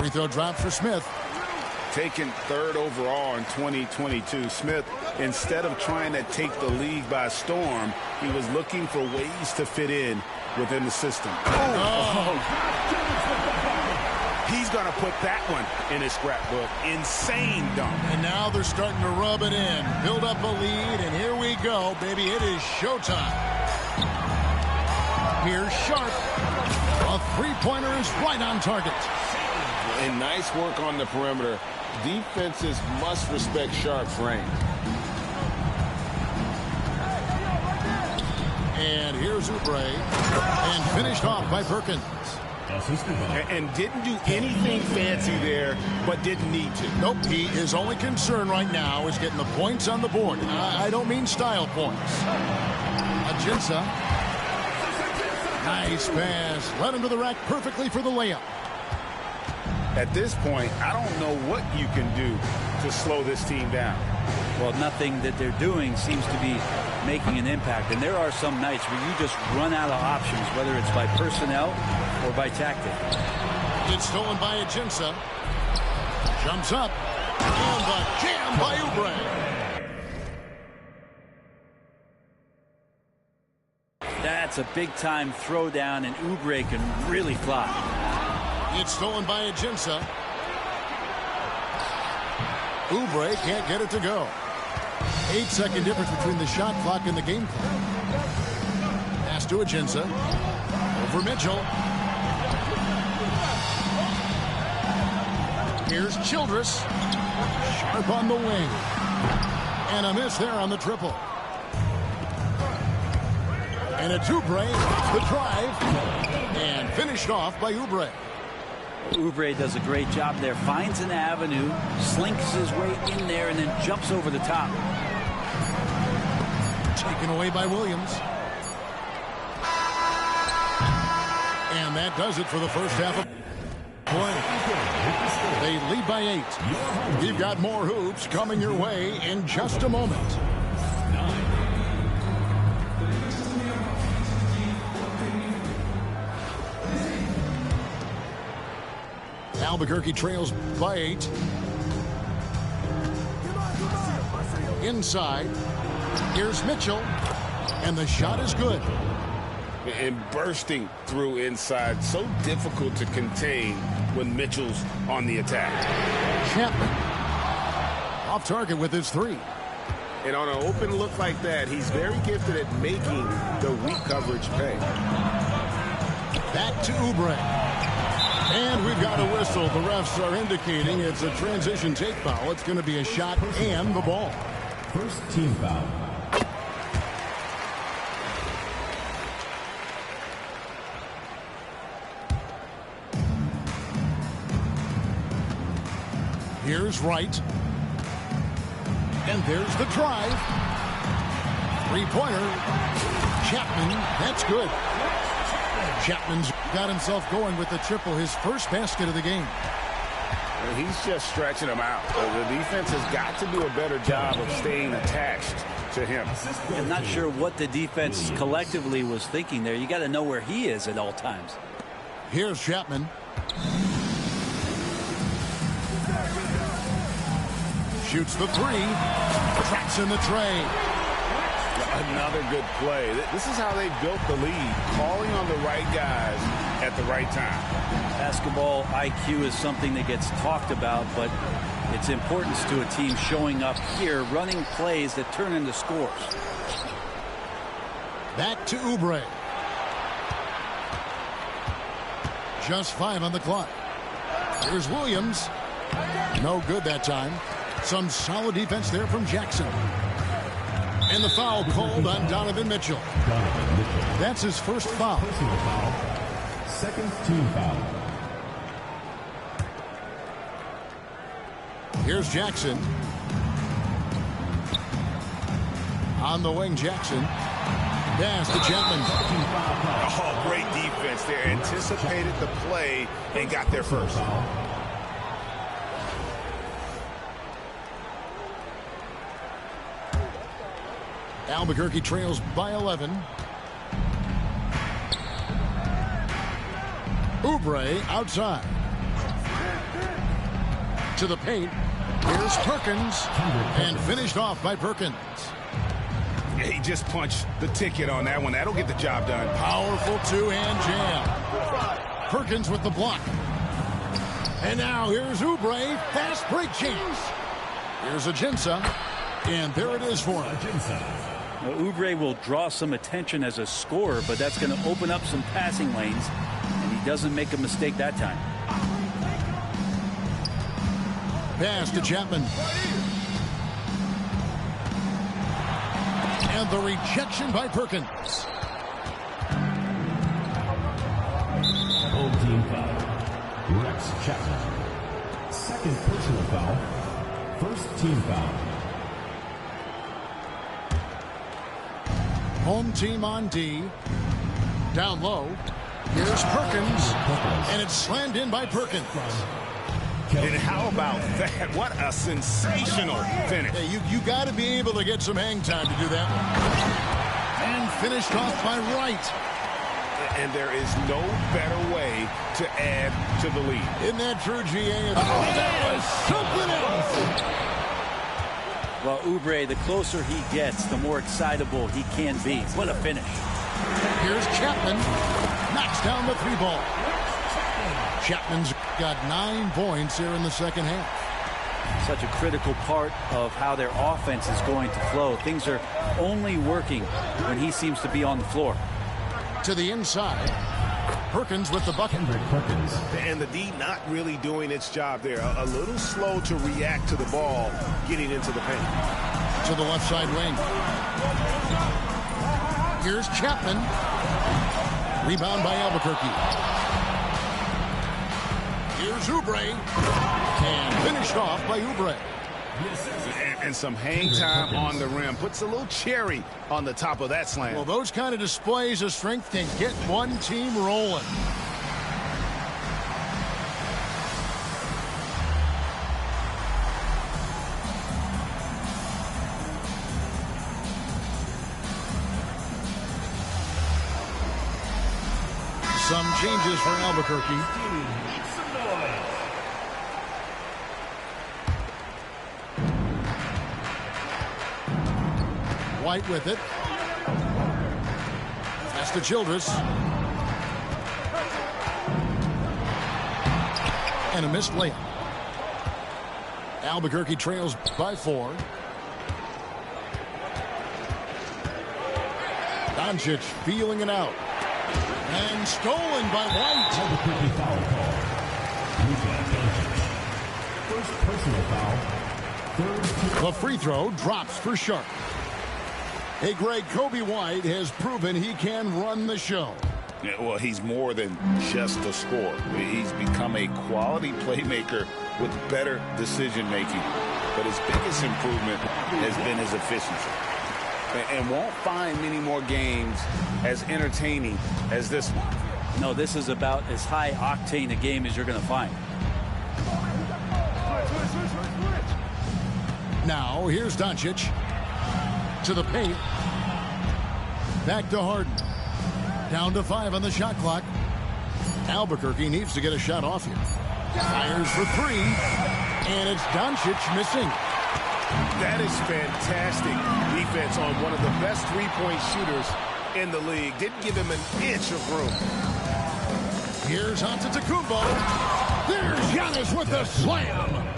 Free throw drop for Smith. Taken third overall in 2022, Smith, instead of trying to take the league by storm, he was looking for ways to fit in within the system. He's going to put that one in his scrapbook. Insane dunk. And now they're starting to rub it in. Build up a lead, and here we go, baby. It is showtime. Here's Sharp. A three-pointer is right on target. And nice work on the perimeter. Defenses must respect Sharp's range. And here's Oubre. And finished off by Perkins. And didn't do anything fancy there, but didn't need to. Nope, his only concern right now is getting the points on the board. I don't mean style points. Ajinça. Nice pass. Led him to the rack perfectly for the layup. At this point, I don't know what you can do to slow this team down. Well, nothing that they're doing seems to be making an impact. And there are some nights where you just run out of options, whether it's by personnel or by tactic. It's stolen by Ajinça. Jumps up. And the jam by Oubre. That's a big-time throwdown, and Oubre can really fly. It's stolen by Ajinça. Oubre can't get it to go. 8-second difference between the shot clock and the game clock. Pass to Ajinça. Over Mitchell. Here's Childress. Sharp on the wing. And a miss there on the triple. And it's Oubre. The drive. And finished off by Oubre. Oubre does a great job there. Finds an avenue, slinks his way in there, and then jumps over the top. Taken away by Williams. And that does it for the first half of play. They lead by 8. We've got more hoops coming your way in just a moment. Albuquerque trails by 8. Inside. Here's Mitchell. And the shot is good. And bursting through inside. So difficult to contain when Mitchell's on the attack. Chapman. Off target with his 3. And on an open look like that, he's very gifted at making the weak coverage pay. Back to Oubre. And we've got a whistle. The refs are indicating it's a transition take foul. It's going to be a shot and the ball. First team foul. Here's Wright. And there's the drive. Three-pointer. Chapman. That's good. Chapman's got himself going with the triple, his first basket of the game. He's just stretching him out. The defense has got to do a better job of staying attached to him. I'm not sure what the defense collectively was thinking there. You got to know where he is at all times. Here's Chapman. Shoots the 3. Tracks in the tray. Another good play. This is how they built the lead, calling on the right guys at the right time. Basketball IQ is something that gets talked about, but its importance to a team showing up here, running plays that turn into scores. Back to Oubre. Just 5 on the clock. Here's Williams. No good that time. Some solid defense there from Jackson. And the foul called on Donovan Mitchell. That's his first foul. Personal foul. Second team foul. Here's Jackson. On the wing, Jackson. Pass to Chapman. Oh, great defense there. Anticipated the play and got there first. Albuquerque trails by 11. Oubre outside. To the paint. Here's Perkins. And finished off by Perkins. He just punched the ticket on that one. That'll get the job done. Powerful two-hand jam. Perkins with the block. And now here's Oubre. Fast break chance. Here's Ajinça. And there it is for him. Well, Oubre will draw some attention as a scorer, but that's going to open up some passing lanes. And he doesn't make a mistake that time. Pass to Chapman. And the rejection by Perkins. Home team foul. Rex Chapman. Second personal foul. First team foul. Home team on D. Down low. Here's Perkins. And it's slammed in by Perkins. And how about that? What a sensational finish. Hey, you got to be able to get some hang time to do that. And finished off by Wright. And there is no better way to add to the lead. Isn't that true, GA? That was something else. Well, Oubre, the closer he gets, the more excitable he can be. What a finish. Here's Chapman. Knocks down the 3-ball. Chapman's got 9 points here in the second half. Such a critical part of how their offense is going to flow. Things are only working when he seems to be on the floor. To the inside. Perkins with the bucket. Perkins. And the D not really doing its job there. A little slow to react to the ball getting into the paint. To the left side wing. Here's Chapman. Rebound by Albuquerque. Here's Oubre. And finished off by Oubre. And some hang time on the rim. Puts a little cherry on the top of that slam. Well, those kind of displays of strength can get one team rolling. Some changes for Albuquerque. White with it. Pass to Childress. And a missed layup. Albuquerque trails by 4. Doncic feeling it out. And stolen by White. Albuquerque foul call. Luka Doncic. First personal foul. Third team. The free throw drops for Sharp. Hey, Greg, Kobe White has proven he can run the show. Yeah, well, he's more than just a scorer. He's become a quality playmaker with better decision-making. But his biggest improvement has been his efficiency. And won't find many more games as entertaining as this one. No, this is about as high octane a game as you're going to find. Now, here's Doncic. To the paint. Back to Harden. Down to 5 on the shot clock. Albuquerque needs to get a shot off here. Fires for 3. And it's Doncic missing. That is fantastic defense on one of the best three-point shooters in the league. Didn't give him an inch of room. Here's Antetokounmpo. There's Giannis with the slam.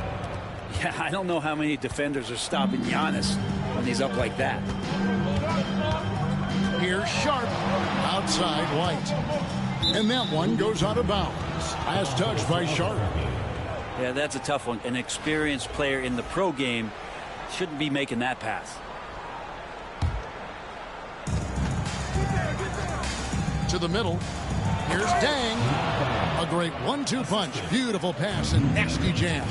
Yeah, I don't know how many defenders are stopping Giannis when he's up like that. Here's Sharp. Outside White. And that one goes out of bounds. Last touch by Sharp. Yeah, that's a tough one. An experienced player in the pro game shouldn't be making that pass. To the middle. Here's Dang. A great 1-2 punch. Beautiful pass and nasty jam.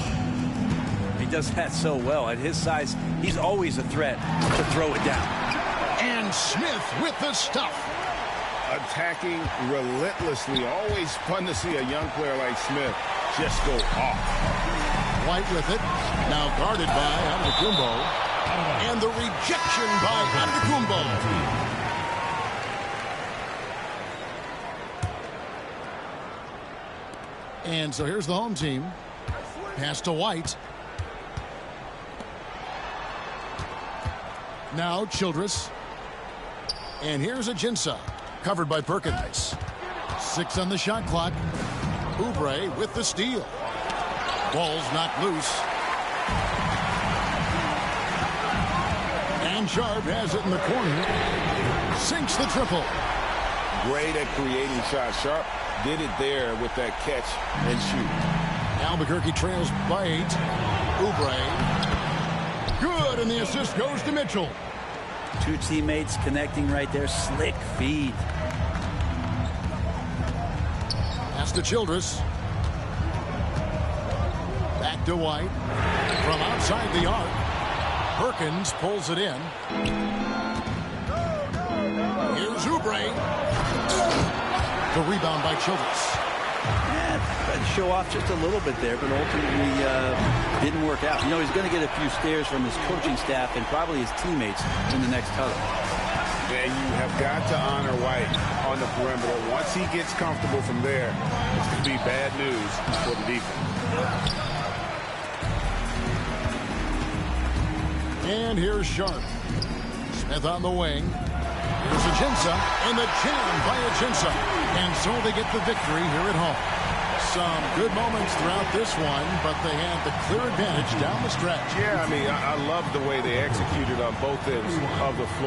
He does that so well. At his size, he's always a threat to throw it down. And Smith with the stuff. Attacking relentlessly. Always fun to see a young player like Smith just go off. White with it. Now guarded by Antetokounmpo. And the rejection by Antetokounmpo. And so here's the home team. Pass to White. Now Childress. And here's Ajinça. Covered by Perkins. 6 on the shot clock. Oubre with the steal. Ball's knocked loose. And Sharp has it in the corner. Sinks the triple. Great at creating shots. Sharp did it there with that catch and shoot. Albuquerque trails by 8. Oubre. Good, and the assist goes to Mitchell. Two teammates connecting right there. Slick feed. Pass to Childress. Back to White. From outside the arc. Perkins pulls it in. Here's Oubre. The rebound by Childress. Yeah, tried to show off just a little bit there, but ultimately didn't work out. You know, he's going to get a few stares from his coaching staff and probably his teammates in the next huddle. And you have got to honor White on the perimeter. Once he gets comfortable from there, it's going to be bad news for the defense. And here's Sharp. Smith on the wing. Here's Ajinça, and the jam by Ajinça. And so they get the victory here at home. Some good moments throughout this one, but they had the clear advantage down the stretch. Yeah, I mean, I love the way they executed on both ends of the floor.